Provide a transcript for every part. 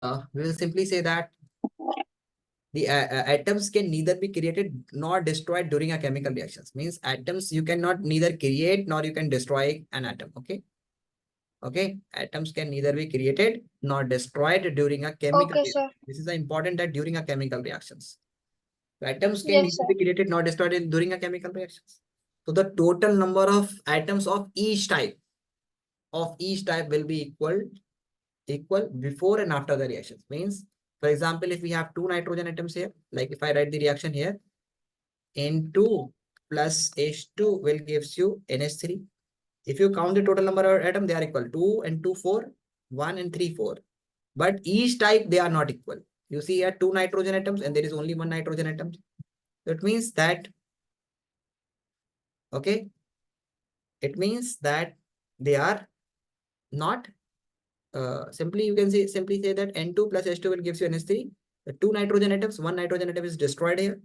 we will simply say that the atoms can neither be created nor destroyed during a chemical reactions. Means atoms you cannot neither create nor you can destroy an atom. Okay. Okay. Atoms can neither be created nor destroyed during a chemical Okay, reaction. sir. This is important that during a chemical reactions. Atoms can Yes, neither sir. be created nor destroyed during a chemical reactions. So the total number of atoms of each type will be equal before and after the reactions. Means, for example, if we have two nitrogen atoms here, like if I write the reaction here, N2 plus H2 will gives you NH3. If you count the total number of atoms, they are equal. 2 and 2, 4, 1 and 3, 4. But each type, they are not equal. You see here two nitrogen atoms and there is only one nitrogen atom. That means that, okay, it means that they are not, simply you can simply say that N2 plus H2 will gives you NH3. The two nitrogen atoms, one nitrogen atom is destroyed here.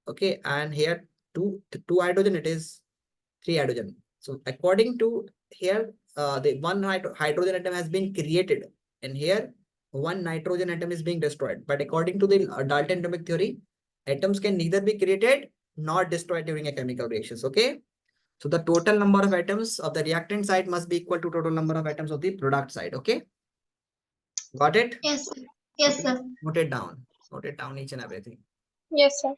Okay, and here two hydrogen, it is three hydrogen. So according to here, the one hydrogen atom has been created, and here one nitrogen atom is being destroyed. But according to the Dalton atomic theory, atoms can neither be created nor destroyed during a chemical reactions. Okay. So the total number of atoms of the reactant side must be equal to total number of atoms of the product side. Okay. Got it? Yes, sir. Yes, Okay. sir. Note it down. Note it down each and everything. Yes, sir.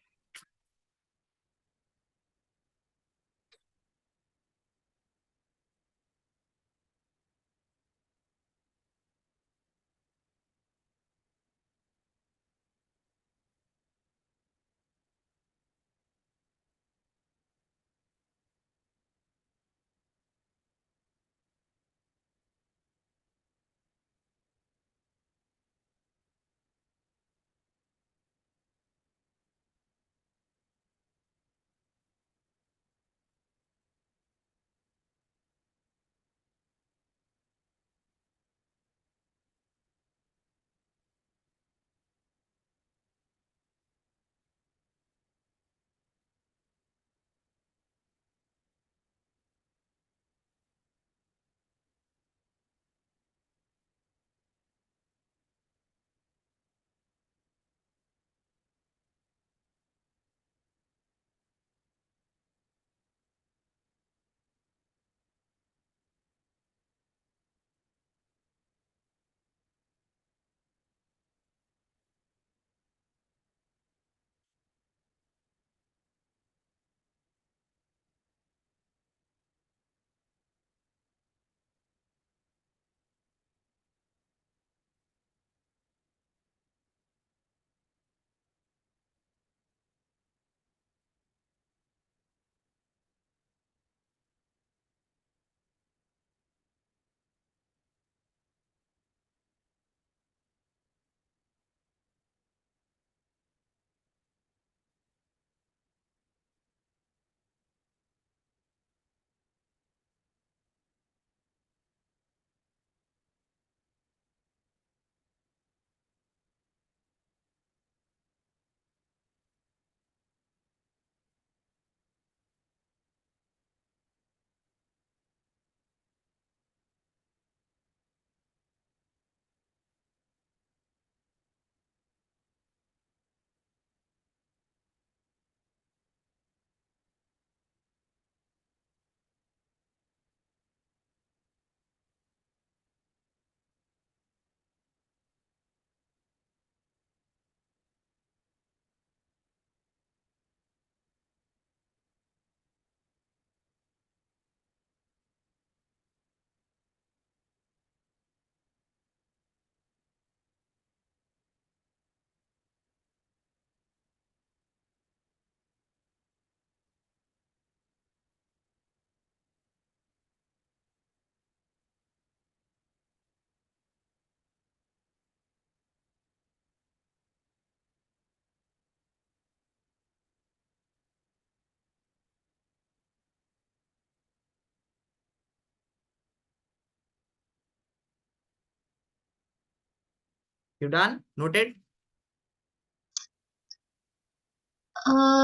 You done? Noted?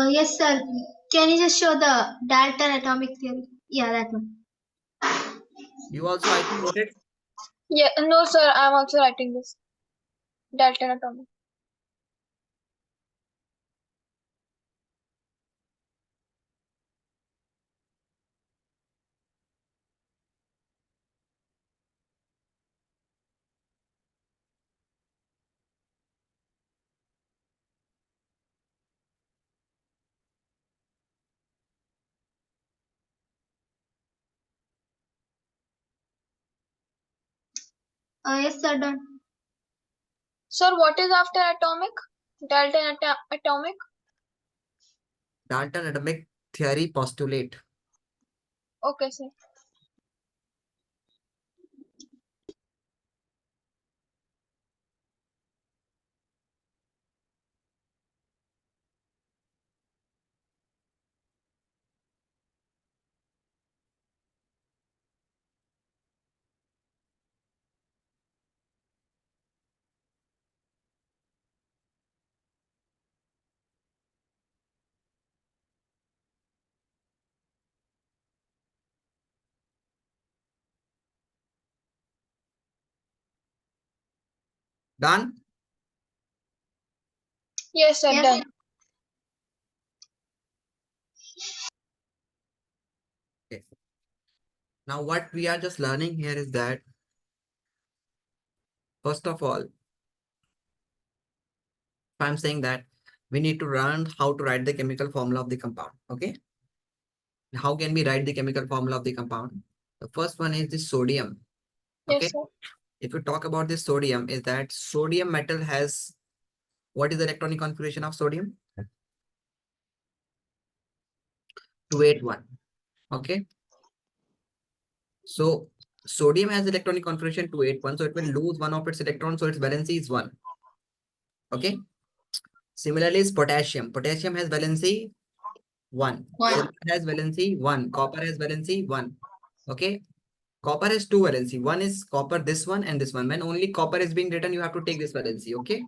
Yes, sir. Can you just show the Dalton atomic theory? Yeah, that one. You also, I think, noted? Yeah, no, sir. I'm also writing this. Dalton atomic. Yes, sir, done. Sir, what is after atomic? Dalton atomic. Dalton atomic theory postulate. Okay, sir. Done? Yes, sir, Yes, done. sir. Okay. Now what we are just learning here is that, first of all, if I'm saying that we need to learn how to write the chemical formula of the compound. Okay. How can we write the chemical formula of the compound? The first one is the sodium. Yes, Okay. sir. If you talk about this sodium, is that sodium metal has, what is the electronic configuration of sodium? 281. Okay. So sodium has electronic configuration 281. So it will lose one of its electrons. So its valency is 1. Okay. Similarly is potassium. Potassium has valency 1. Silver has valency 1. Copper has valency 1. Okay. Copper has 2 valency. One is copper, this one and this one. When only copper is being written, you have to take this valency. Okay.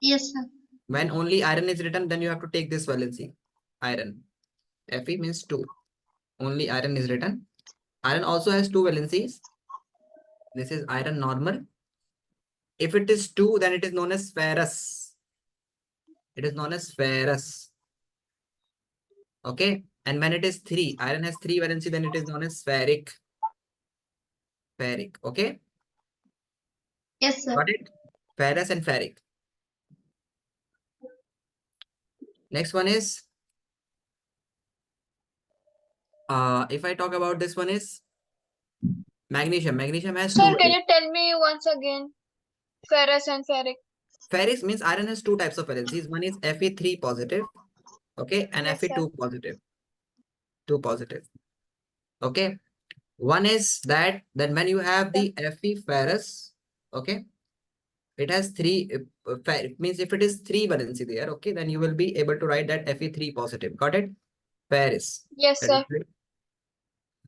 Yes, sir. When only iron is written, then you have to take this valency. Iron. Fe means 2. Only iron is written. Iron also has 2 valencies. This is iron normal. If it is 2, then it is known as ferrous. It is known as ferrous. Okay. And when it is 3, iron has 3 valency, then it is known as ferric. Ferric. Okay. Yes, sir. Got it? Ferrous and ferric. Next one is, if I talk about this one is magnesium. Magnesium has 2 Sir, can valency. you tell me once again? Ferrous and ferric. Ferrous means iron has 2 types of valencies. One is Fe3 positive. Okay. And Yes, sir. Fe2 positive. 2 positive. Okay. One is that then when you have the Fe ferrous, okay, it has 3, it means if it is 3 valency there, okay, then you will be able to write that Fe3 positive. Got it? Ferrous. Yes, That is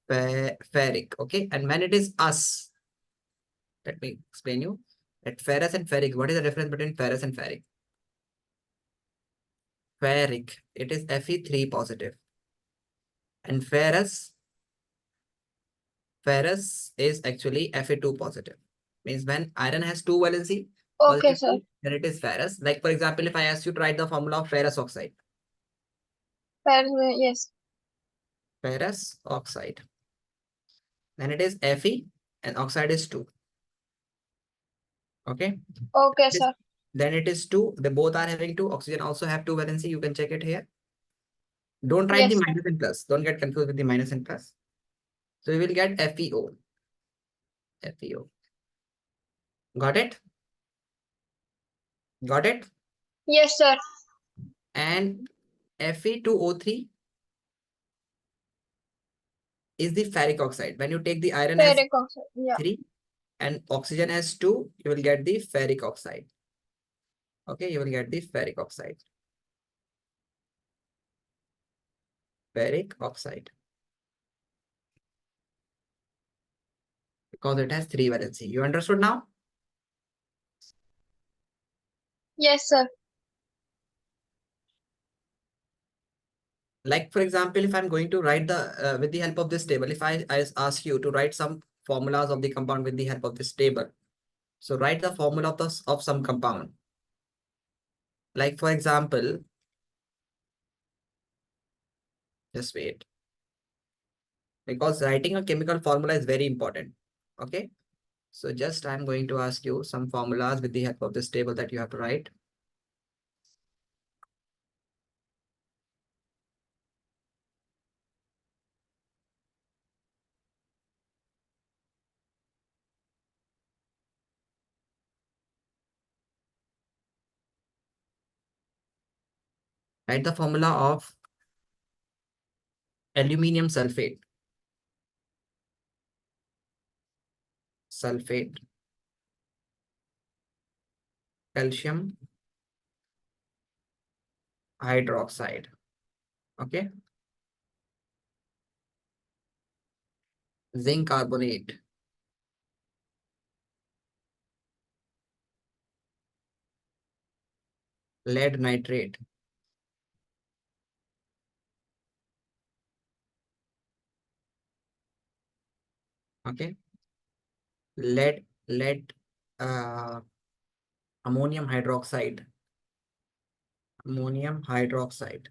sir. ferric. Okay. And when it is us, let me explain you. At ferrous and ferric, what is the difference between ferrous and ferric? Ferric, it is Fe3 positive. And ferrous is actually Fe2 positive. Means when iron has 2 valency, Okay, positive sir. 2, then it is ferrous. Like for example, if I ask you to write the formula of ferrous oxide. Yes. Ferrous oxide. Then it is Fe and oxide is 2. Okay. Okay, This- sir. Then it is 2. They both are having 2. Oxygen also have 2 valency. You can check it here. Don't write the Yes. minus and plus. Don't get confused with the minus and plus. So we will get FeO. FeO. Got it? Got it? Yes, sir. And Fe2O3 is the ferric oxide. When you take the iron as Ferric oxide. Yeah. 3 and oxygen as 2, you will get the ferric oxide. Okay, you will get the ferric oxide. Ferric oxide. Because it has 3 valency. You understood now? Yes, sir. Like for example, if I'm going to write the with the help of this table, if I ask you to write some formulas of the compound with the help of this table, So write the formula of some compound. Like for example, just wait. Because writing a chemical formula is very important. Okay. So just I'm going to ask you some formulas with the help of this table that you have to write. Write the formula of aluminium sulfate. Sulfate, calcium hydroxide. Okay. Zinc carbonate. Lead nitrate. Okay. Lead ammonium hydroxide. Ammonium hydroxide.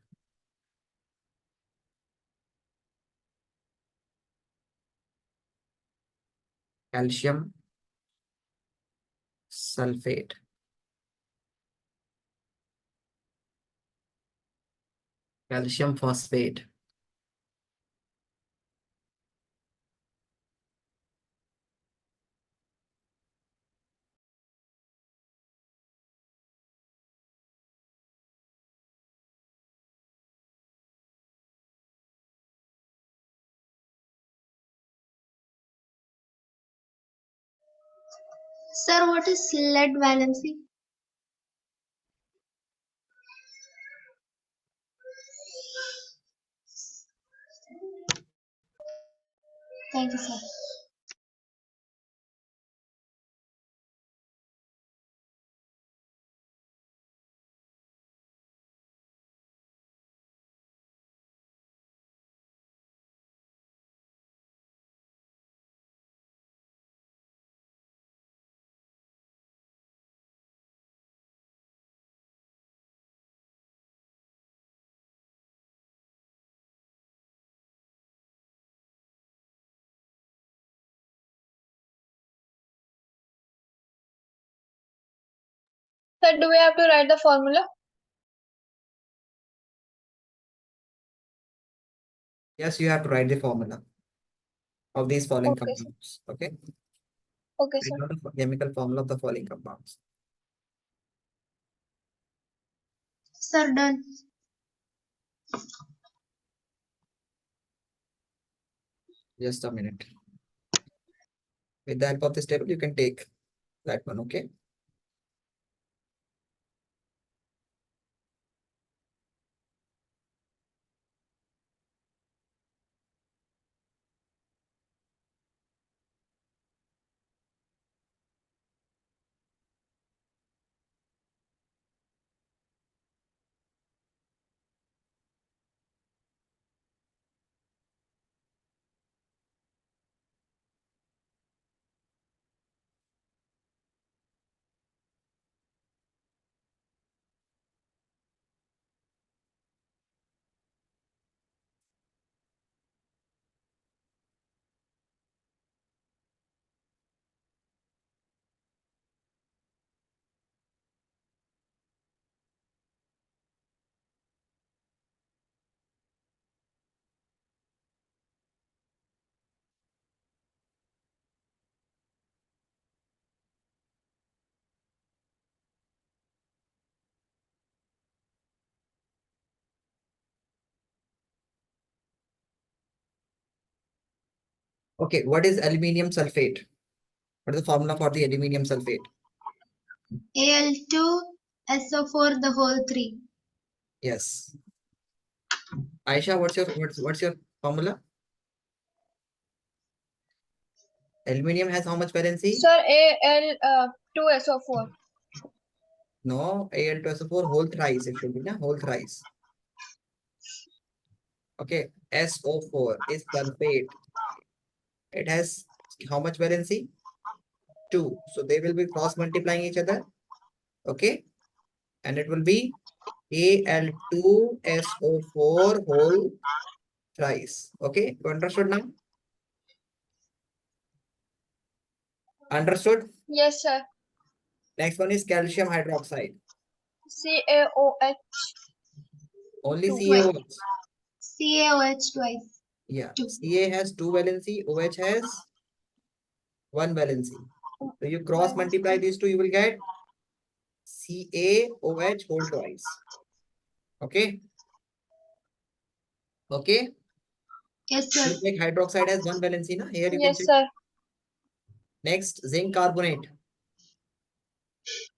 Calcium sulfate. Calcium phosphate. Sir, what is lead valency? Thank you, sir. Sir, do we have to write the formula? Yes, you have to write the formula of these following Okay, sir. compounds. Okay. Okay, Write sir. down the chemical formula of the following compounds. Sir, done. Just a minute. With the help of this table, you can take that one. Okay. Okay. What is aluminium sulfate? What is the formula for the aluminium sulfate? Al2SO4 the whole 3. Yes. Aisha, what's your formula? Aluminium has how much valency? Sir, Al2SO4. No, Al2SO4 whole thrice. It should be na whole thrice. Okay. SO4 is sulfate. It has how much valency? 2. So they will be cross multiplying each other. Okay. And it will be Al2SO4 whole thrice. Okay. You understood now? Understood? Yes, sir. Next one is calcium hydroxide. CaOH. Only 2. CaOH. CaOH twice. Yeah. 2. Ca has 2 valency. OH has 1 valency. So you cross multiply these two, you will get CaOH whole twice. Okay. Okay. Yes, sir. Just like hydroxide has 1 valency, na? Here you can Yes, check. sir. Next, zinc carbonate.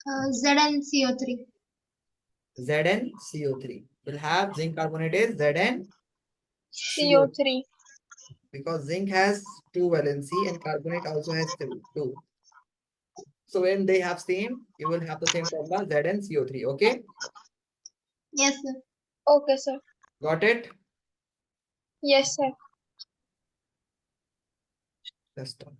ZnCO3. ZnCO3. We'll have zinc carbonate is ZnCO3 CO3. because zinc has 2 valency and carbonate also has 2. So when they have same, you will have the same formula ZnCO3. Okay. Yes, sir. Okay, sir. Got it? Yes, sir. Just stop.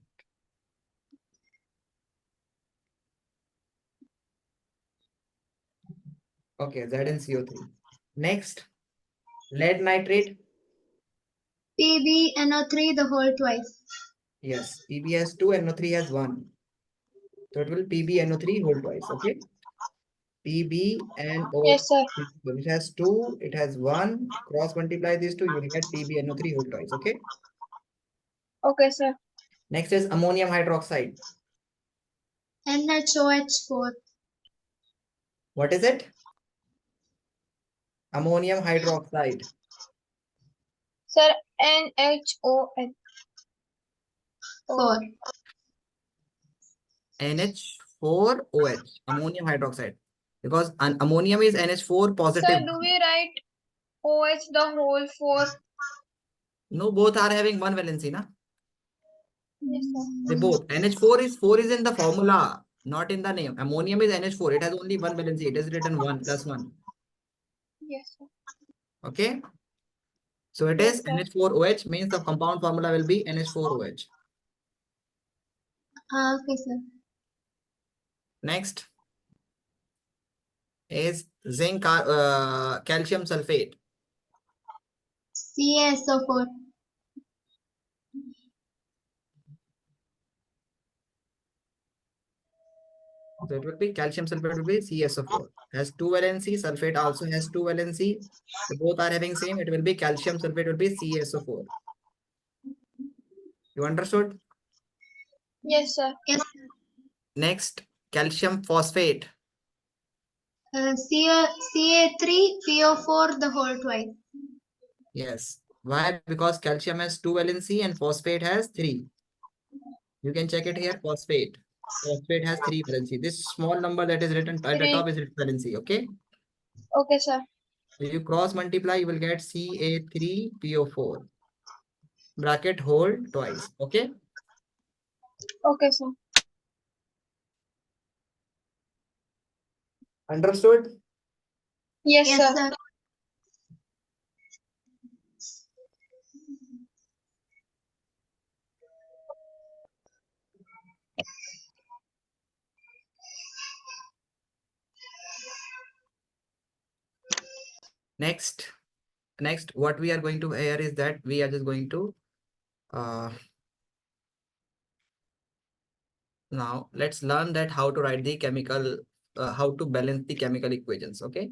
Okay, ZnCO3. Next, lead nitrate. PbNO3 the whole twice. Yes, Pb has 2, NO3 has 1. So it will PbNO3 whole twice. Okay. PbNO, Yes, sir. it has 2, it has 1. Cross multiply these two, you will get PbNO3 whole twice. Okay. Okay, sir. Next is ammonium hydroxide. NHOH4. What is it? Ammonium hydroxide. Sir, NHON. 4. NH4OH. Ammonium hydroxide. Because ammonium is NH4 Sir, positive. do we write OH the whole 4? No, both are having 1 valency, na? Yes, sir. They both. NH4 is in the formula, not in the name. Ammonium is NH4. It has only 1 valency. It is written 1 plus 1. Yes, sir. Okay. So it Yes, is sir. NH4OH means the compound formula will be NH4OH. Okay, sir. Next is calcium sulfate. CaSO4. So it will be calcium sulfate will be CaSO4. Has 2 valency. Sulfate also has 2 valency. So both are having same. It will be calcium sulfate will be CaSO4. You understood? Yes, sir. Yes. Next, calcium phosphate. Ca3PO4 the whole twice. Yes. Why? Because calcium has 2 valency and phosphate has 3. You can check it here. Phosphate. Phosphate has 3 valency. This small number that is written at the 3. top is its valency. Okay. Okay, sir. So you cross multiply, you will get Ca3PO4. Bracket hold twice. Okay. Okay, sir. Understood? Yes, Yes, sir. sir. Next, what we are going to here is that we are just going to now let's learn that how to write the chemical, how to balance the chemical equations. Okay.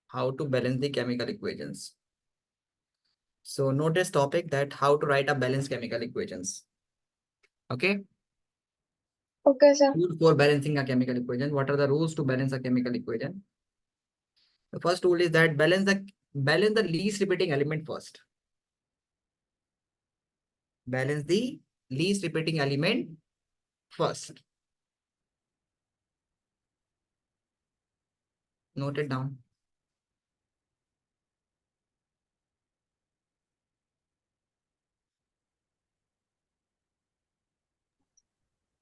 How to balance the chemical equations. So notice topic that how to write a balanced chemical equations. Okay. Okay, sir. Rules for balancing a chemical equation. What are the rules to balance a chemical equation? The first rule is that balance the least repeating element first. Balance the least repeating element first. Note it down.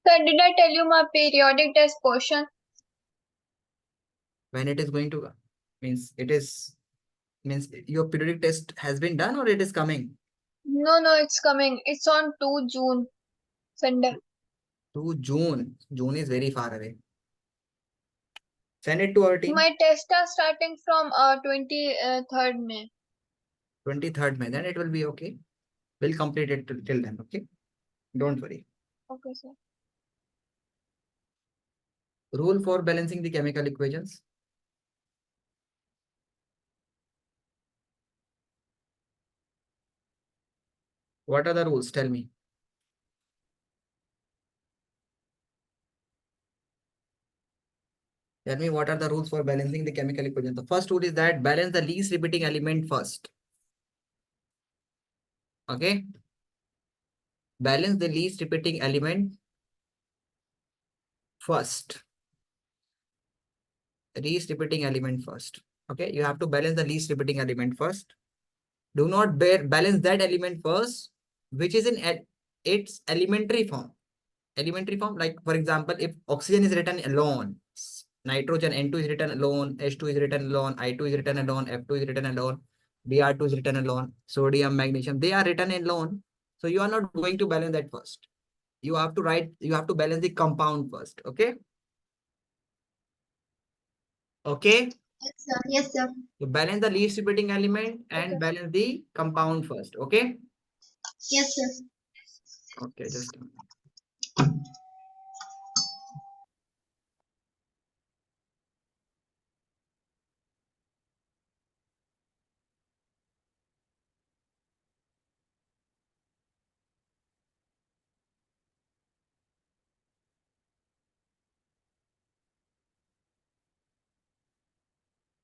Sir, did I tell you my periodic test question? When it is going to means it is means your periodic test has been done or it is coming. No, it's coming. It's on 2 June, Sunday. To June. June is very far away. Send it to our team. My tests are starting from 23rd May. 23rd May. Then it will be okay. We'll complete it till then. Okay. Don't worry. Okay, sir. Rule for balancing the chemical equations. What are the rules? Tell me. Tell me what are the rules for balancing the chemical equation. The first rule is that balance the least repeating element first. Okay. Balance the least repeating element first. Least repeating element first. Okay. You have to balance the least repeating element first. Do not balance that element first, which is in its elementary form. Elementary form, like for example, if oxygen is written alone, nitrogen N2 is written alone, H2 is written alone, I2 is written alone, F2 is written alone, Br2 is written alone, sodium, magnesium, they are written alone. So you are not going to balance that first. You have to balance the compound first. Okay. Okay. Yes, sir. Yes, sir. So balance the least repeating element and Okay. balance the compound first. Okay. Yes, sir. Okay. Just a minute.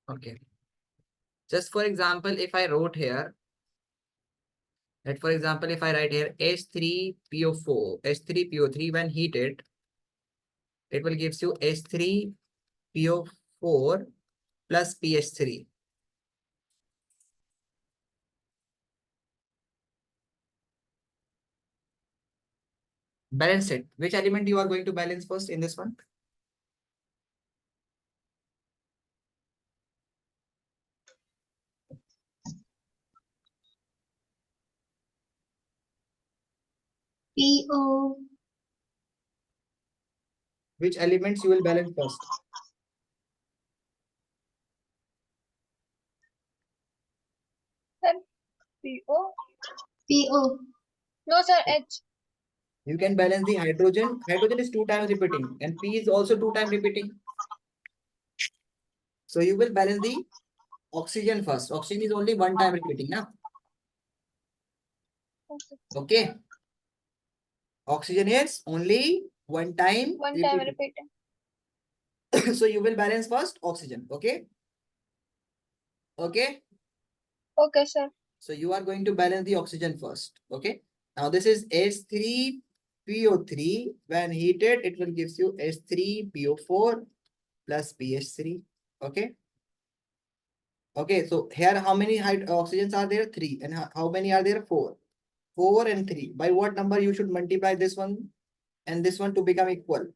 Okay. Just for example, if I wrote here, that for example, if I write here H3PO4, H3PO3 when heated, it will gives you H3PO4 plus PH3. Balance it. Which element you are going to balance first in this one? PO. Which elements you will balance first? Sir, PO? PO. No, sir, H. You can balance the hydrogen. Hydrogen is 2 times repeating and P is also 2 times repeating. So you will balance the oxygen first. Oxygen is only 1 time repeating now. Okay. Okay. Oxygen is only 1 time One time repeating. repeating. So you will balance first oxygen. Okay. Okay. Okay, sir. So you are going to balance the oxygen first. Okay. Now this is H3PO3. When heated, it will gives you H3PO4 plus PH3. Okay. Okay. So here, how many oxygens are there? 3. And how many are there? 4. 4 and 3. By what number you should multiply this one and this one to become equal?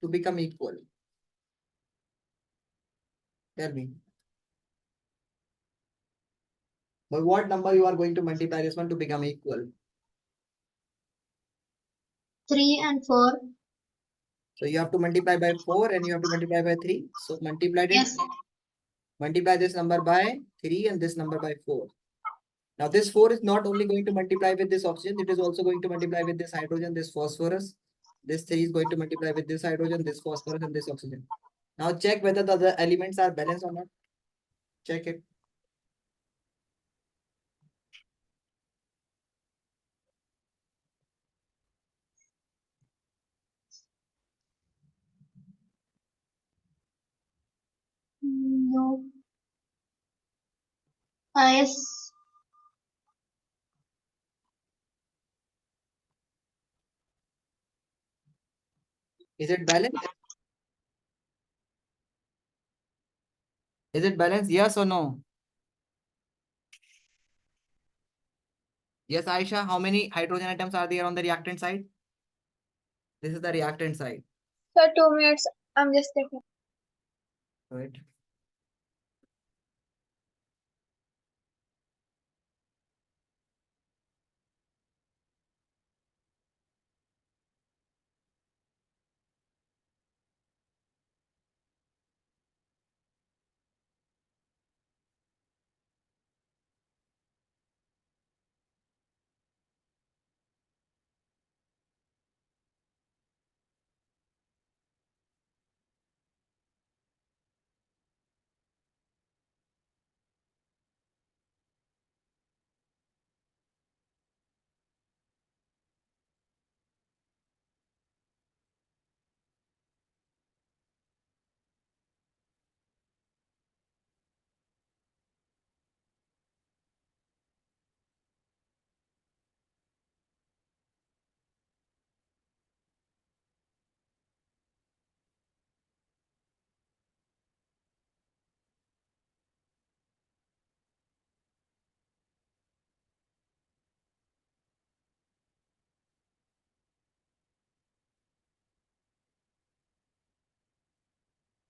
To become equal. Tell me. By what number you are going to multiply this one to become equal? 3 and 4. So you have to multiply by 4 and you have to multiply by 3. So multiply it. Yes. Multiply this number by 3 and this number by 4. Now this 4 is not only going to multiply with this oxygen, it is also going to multiply with this hydrogen, this phosphorus. This 3 is going to multiply with this hydrogen, this phosphorus and this oxygen. Now check whether the other elements are balanced or not. Check it. No. Yes. Is it balanced? Is it balanced? Yes or no? Yes, Aisha, how many hydrogen atoms are there on the reactant side? This is the reactant side. Sir, 2 minutes. I'm just taking. Right.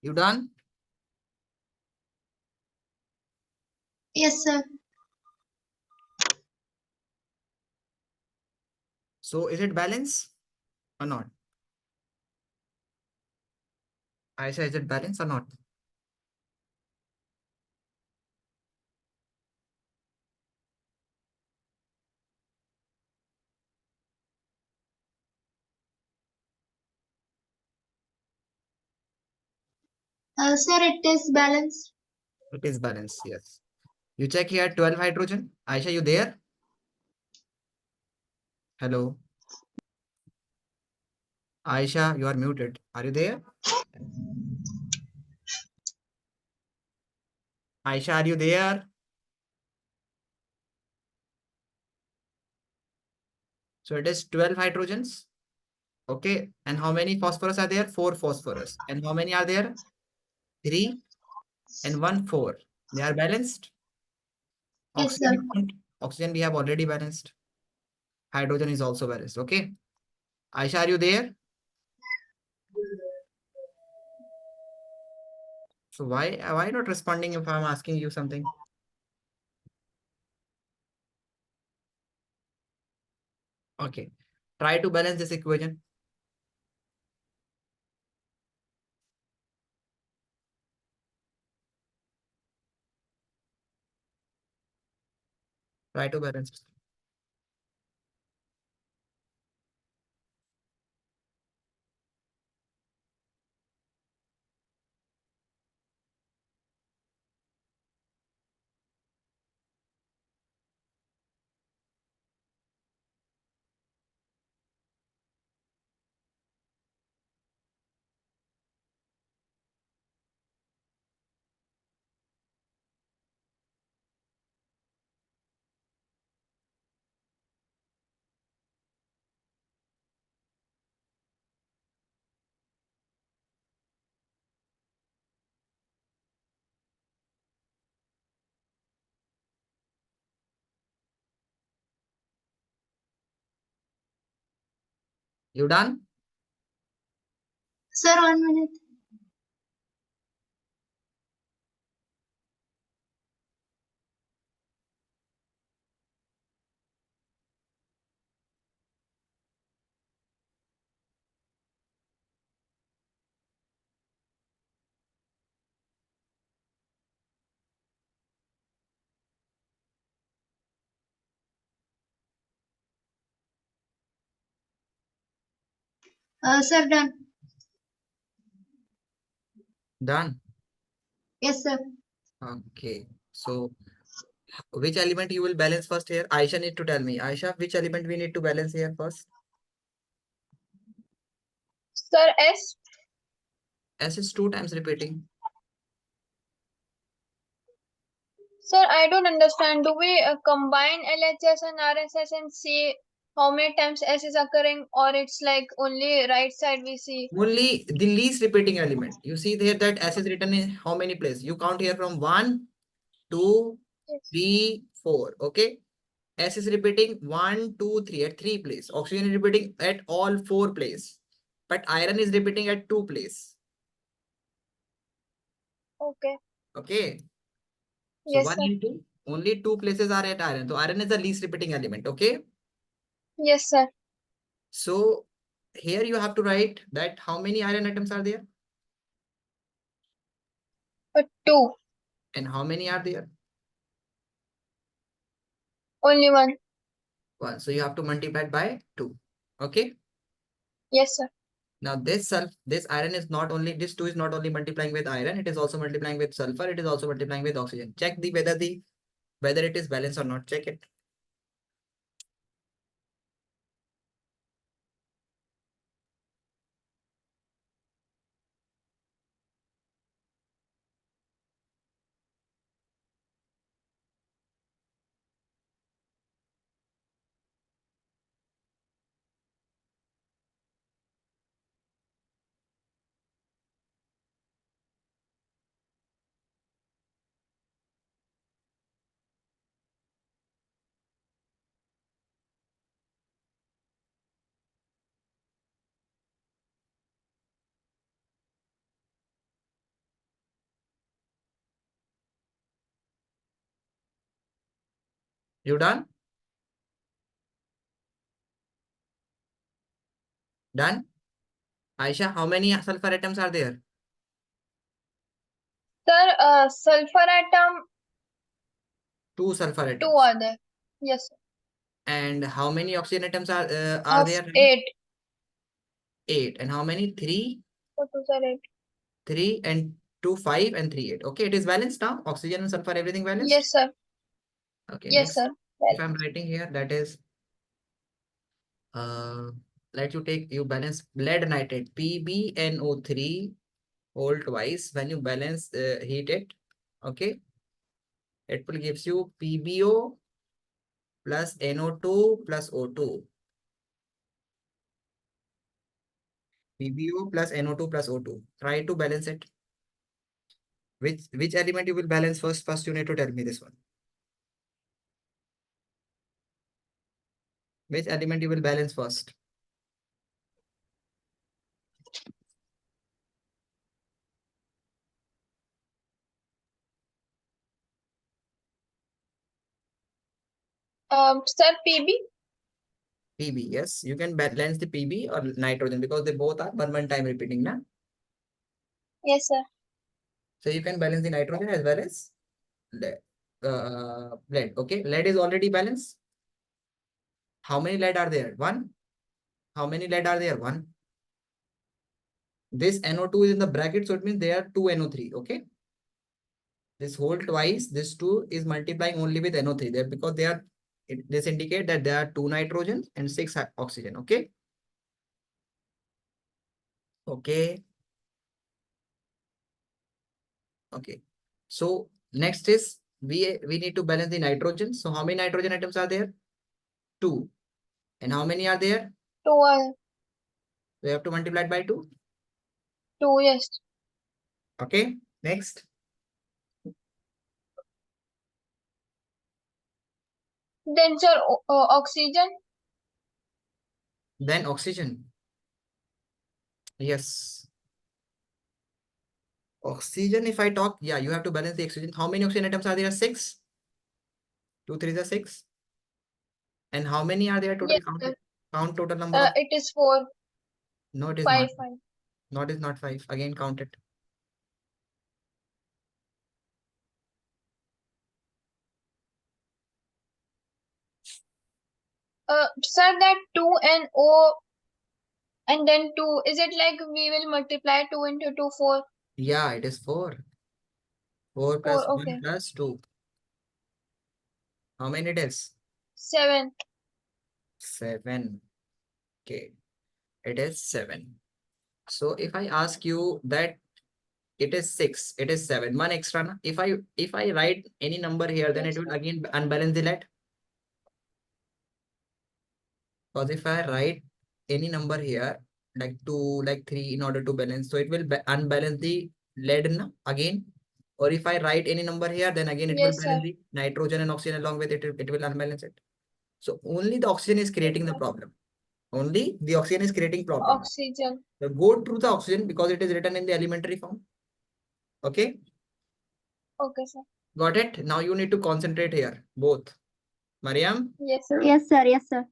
You done? Yes, sir. So is it balance or not? Aisha, is it balance or not? Sir, it is balanced. It is balance, yes. You check here 12 hydrogen. Aisha, you there? Hello. Aisha, you are muted. Are you there? Aisha, are you there? So it is 12 hydrogens. Okay. And how many phosphorus are there? 4 phosphorus. And how many are there? 3 and 1, 4. They are balanced. Yes, sir. Oxygen we have already balanced. Hydrogen is also balanced. Okay. Aisha, are you there? So why not responding if I'm asking you something? Okay. Try to balance this equation. Try to balance. You done? Sir, 1 minute. Sir, done. Done. Yes, sir. Okay. So which element you will balance first here? Aisha need to tell me. Aisha, which element we need to balance here first? Sir, S. S is 2 times repeating. Sir, I don't understand. Do we combine LHS and RSS and see how many times S is occurring, or it's like only right side we see? Only the least repeating element. You see there that S is written in how many places? You count here from 1, 2, Yes. 3, 4. Okay. S is repeating 1, 2, 3 at 3 place. Oxygen is repeating at all 4 place. But iron is repeating at 2 place. Okay. Okay. So Yes, 1 sir. and 2. Only 2 places are at iron. So iron is the least repeating element. Okay. Yes, sir. So here you have to write that how many iron atoms are there 2. and how many are there? Only 1. 1. So you have to multiply it by 2. Okay. Yes, sir. Now this iron is not only, this 2 is not only multiplying with iron, it is also multiplying with sulfur, it is also multiplying with oxygen. Check whether it is balanced or not. Check it. You done? Done? Aisha, how many sulfur atoms are there? Sir, sulfur atom, 2 sulfur 2 atoms. are there. Yes, sir. And how many oxygen atoms are Of there? 8. 8. And how many? 3, 4 2 are 8. 3 and 2, 5 and 3, 8. Okay, it is balanced now. Oxygen and sulfur, everything balanced. Yes, sir. Okay, Yes, next. sir. If I'm writing here, that is let you take you balance lead nitrate PbNO3 whole twice. When you balance heat it, okay, it will gives you PbO plus NO2 plus O2. PbO plus NO2 plus O2. Try to balance it. Which element you will balance first? First, you need to tell me this one. Which element you will balance first? Sir, Pb? Pb, yes. You can balance the Pb or nitrogen because they both are one time repeating, na? Yes, sir. So you can balance the nitrogen as well as lead. Lead. Okay, lead is already balanced. How many lead are there? 1. How many lead are there? 1. This NO2 is in the bracket, so it means there are 2 NO3. Okay. This whole twice, this 2 is multiplying only with NO3 there because they are, this indicate that there are 2 nitrogen and 6 oxygen. Okay. Okay. Okay. So next is we need to balance the nitrogen. So how many nitrogen atoms are there? 2. And how many are there? 2 are We have to multiply it by 2. 2, yes. Okay. Next. Then, sir, oxygen? Then oxygen. Yes. Oxygen, if I talk, yeah, you have to balance the oxygen. How many oxygen atoms are there? 6. 2, 3 is 6. And how many are there total? Yes, Count, sir. count total number of. It is 4, No, it is 5, not. 5. Not is not 5. Again, count it. Sir, that 2 and O and then 2, is it like we will multiply 2 into 2, 4? Yeah, it is 4. 4 plus 4, 1 okay. plus 2. How many it is? 7. 7. Okay. It is 7. So if I ask you that it is 6, it is 7. 1 extra. Na? If I write any number here, then Yes, it will sir. again unbalance the lead. Because if I write any number here, like 2, like 3 in order to balance, so it will unbalance the lead na, again. Or if I write any number here, then again it will Yes, sir. balance the nitrogen and oxygen along with it, it will unbalance it. So only the oxygen is Yes, creating the sir. problem. Only the oxygen is creating problem. Oxygen. So go through the oxygen because it is written in the elementary form. Okay, Okay, sir. got it? Now you need to concentrate here, both. Mariam, Yes, sir. Yes, sir. Yes, sir.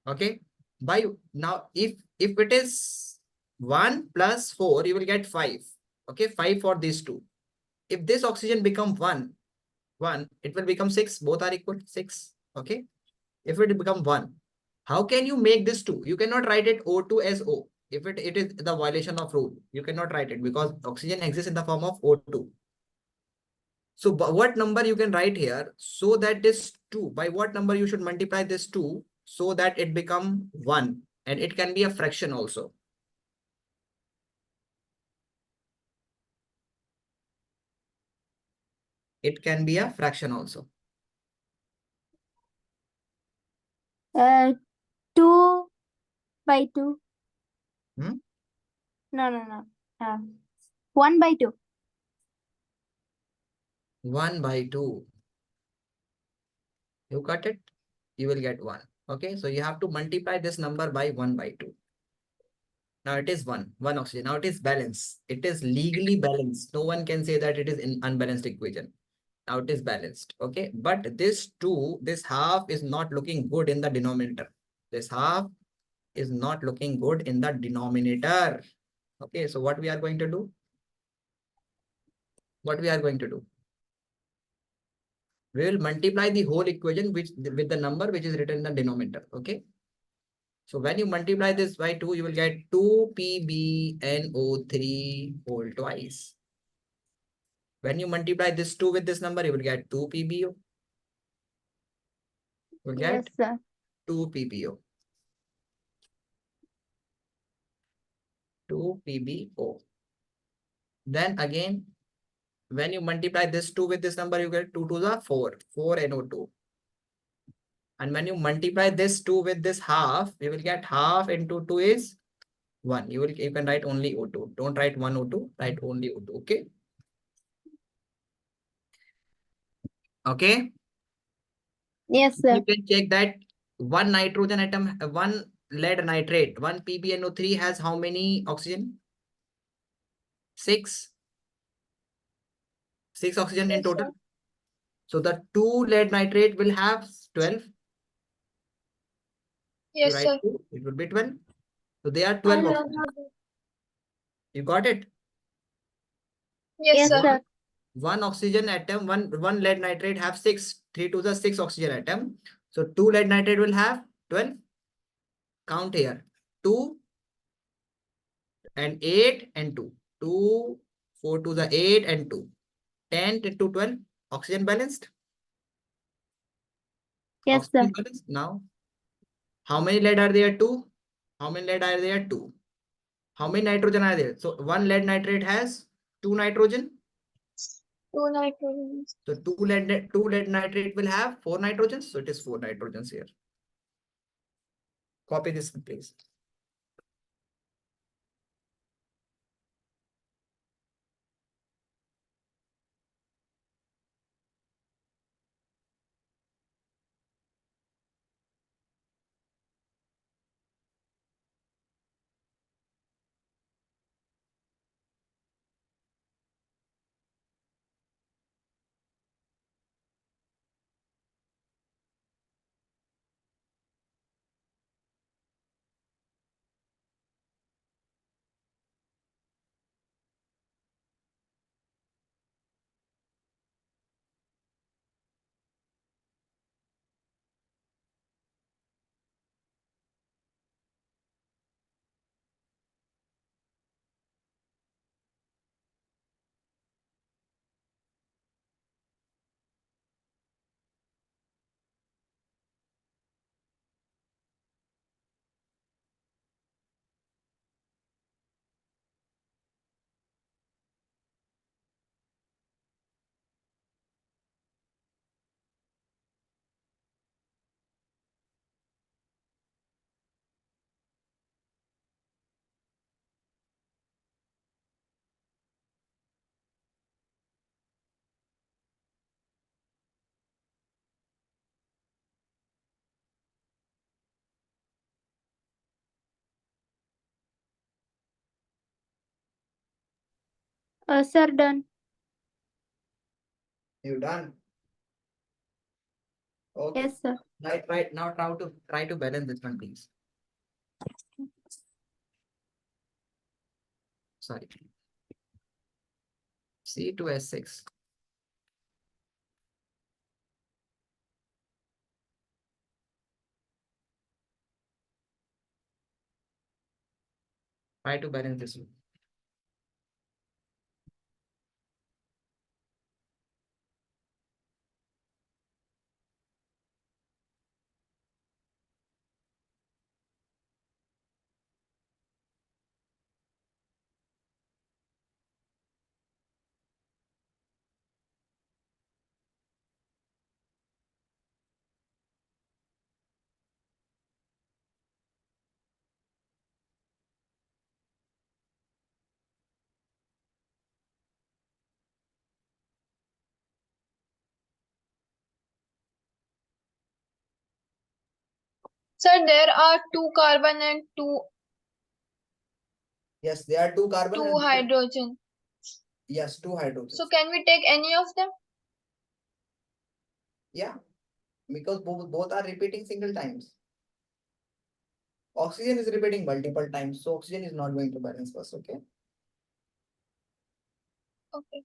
okay. By now, if it is 1 plus 4, you will get 5. Okay, 5 for these two. If this oxygen become 1, it will become 6. Both are equal 6. Okay. If it become 1, how can you make this 2? You cannot write it O2 as O. If it is the violation of rule, you cannot write it because oxygen exists in the form of O2. So what number you can write here so that this 2, by what number you should multiply this 2 so that it become 1, and it can be a fraction also. It can be a fraction also. 2 by 2. Hmm? No. 1 by 2. 1 by 2. You cut it, you will get 1. Okay, so you have to multiply this number by 1 by 2. Now it is 1 oxygen. Now it is balanced. It is legally balanced. No one can say that it is in unbalanced equation. Now it is balanced. Okay. But this 2, this half is not looking good in the denominator. This half is not looking good in the denominator. Okay. So what we are going to do? What we are going to do? We will multiply the whole equation with the number which is written in the denominator. Okay. So when you multiply this by 2, you will get 2PbNO3 whole twice. When you multiply this 2 with this number, you will get 2PbO. You will Yes, get sir. 2PbO. 2PbO. Then again, when you multiply this 2 with this number, you get 2 to the 4, 4NO2. And when you multiply this 2 with this half, you will get half into 2 is 1. You can write only O2. Don't write 1 O2, write only O2. Okay. Okay. Yes, sir. You can check that one nitrogen atom, one lead nitrate, one PbNO3 has how many oxygen? 6. 6 oxygen in Yes, total. sir. So the 2 lead nitrate will have 12. You Yes, write sir. 2, it will be 12. So they are 12 oxygen. You got it? Yes, Yes, sir. sir. One oxygen atom, one lead nitrate have 6, 3 to the 6 oxygen atom. So 2 lead nitrate will have 12. Count here. 2 and 8 and 2. 2, 4 to the 8 and 2. 10 into 12. Oxygen balanced? Yes, sir. Oxygen balanced. Now, how many lead are there? 2. How many lead are there? 2. How many nitrogen are there? So one lead nitrate has 2 nitrogen. 2 nitrogens. So 2 lead nitrate will have 4 nitrogens. So it is 4 nitrogens here. Copy this, please. Sir, done. You done? Okay. Yes, sir. Right now try to balance this one, please. Sorry. C2S6. Try to balance this one. Sir, there are 2 carbon and 2 Yes, there are 2 carbon and hydrogen. yes, 2 hydrogens. So can we take any of them? Yeah, because both are repeating single times. Oxygen is repeating multiple times, so oxygen is not going to balance first, okay? Okay.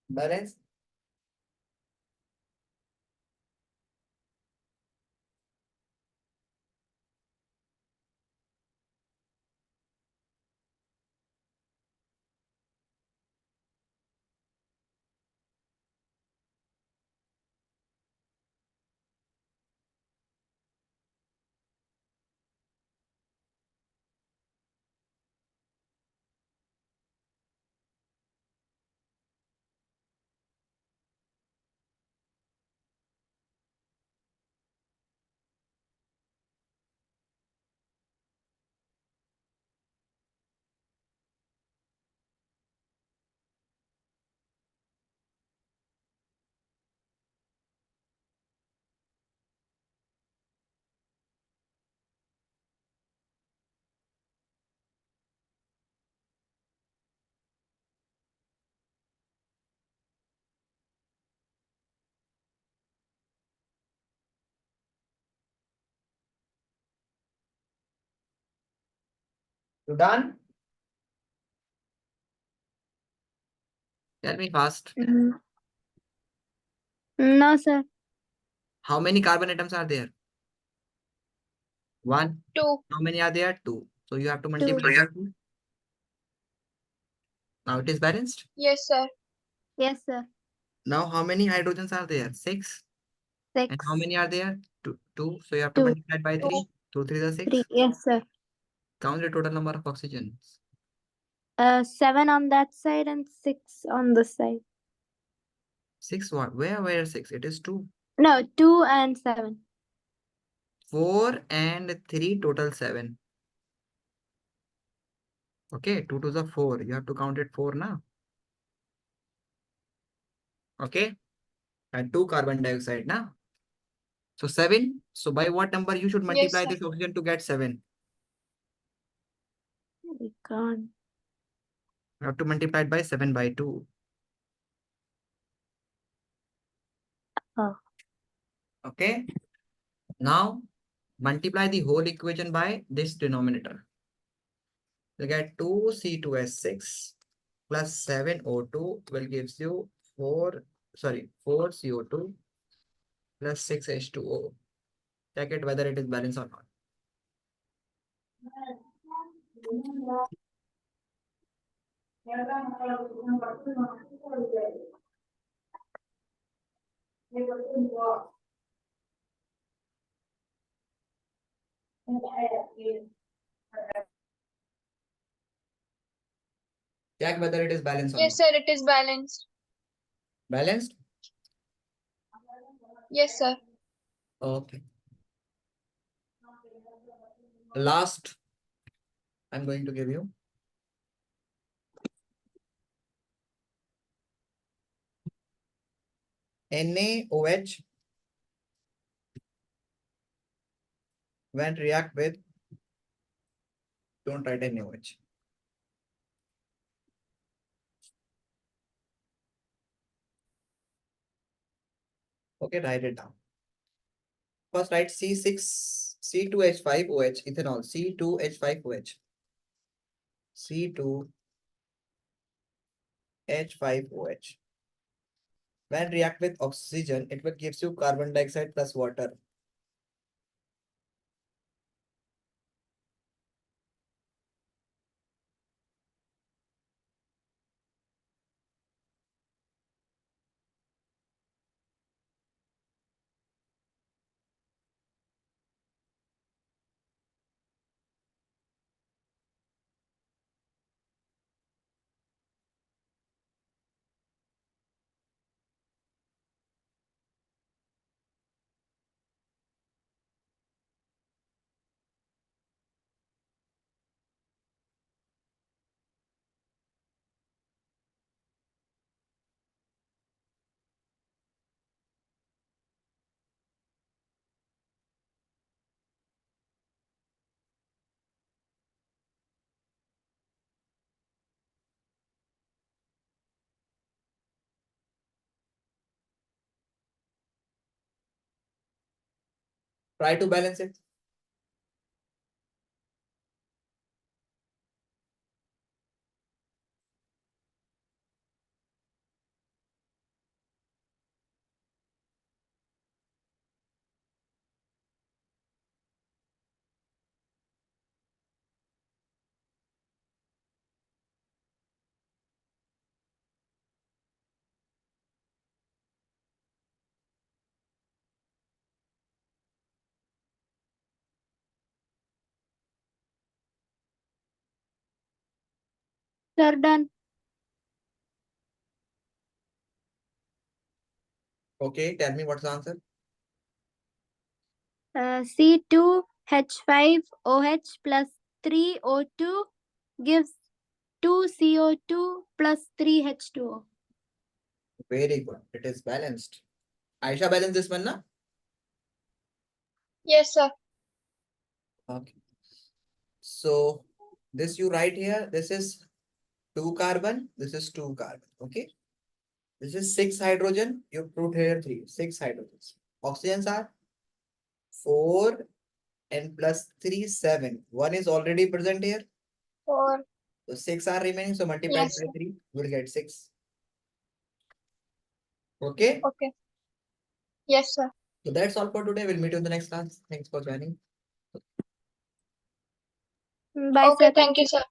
Balance. You done? Tell me fast. No, sir. How many carbon atoms are there? 1. 2. How many are there? 2. So you have to 2. multiply by 2. Now it is balanced. Yes, sir. Yes, sir. Now how many hydrogens are there? 6. And 6. how many are there? 2. 2. So you have to 2. multiply by 3. 2. 2 3 is 3. 6. Yes, sir. Count the total number of oxygens. 7 on that side and 6 on this side. 6 what? Where 6? It is 2. No, 2 and 7. 4 and 3 total 7. Okay, 2 to the 4. You have to count it 4 now. Okay. And 2 carbon dioxide now. So 7. So by what number you should Yes, multiply sir. this oxygen to get 7? We can't. You have to multiply it by 7 by 2. Oh. Okay. Now multiply the whole equation by this denominator. You get 2C2S6 plus 7O2 will gives you 4 CO2 plus 6H2O. Check it whether it is balanced or not. Check whether it is balanced or not. Yes, sir. It is balanced. Balanced? Yes, sir. Okay. Last, I'm going to give you. NaOH when react with, don't write NaOH. Okay, write it down. First write C2H5OH, ethanol, C2H5OH. C2H5OH. When react with oxygen, it will gives you carbon dioxide plus water. Try to balance it. Sir, done. Okay, tell me what's the answer. C2H5OH plus 3O2 gives 2CO2 plus 3H2O. Very good. It is balanced. Aisha, balance this one, na? Yes, sir. Okay. So this you write here. This is 2 carbon. This is 2 carbon. Okay. This is 6 hydrogen. You put here 3. 6 hydrogens. Oxygens are 4 and plus 3, 7. 1 is already present here. 4. So 6 are remaining. So multiplied Yes, by sir. 3, we'll get 6. Okay. Okay. Yes, sir. So that's all for today. We'll meet you in the next class. Thanks for joining. Bye, Okay, sir. thank you, sir.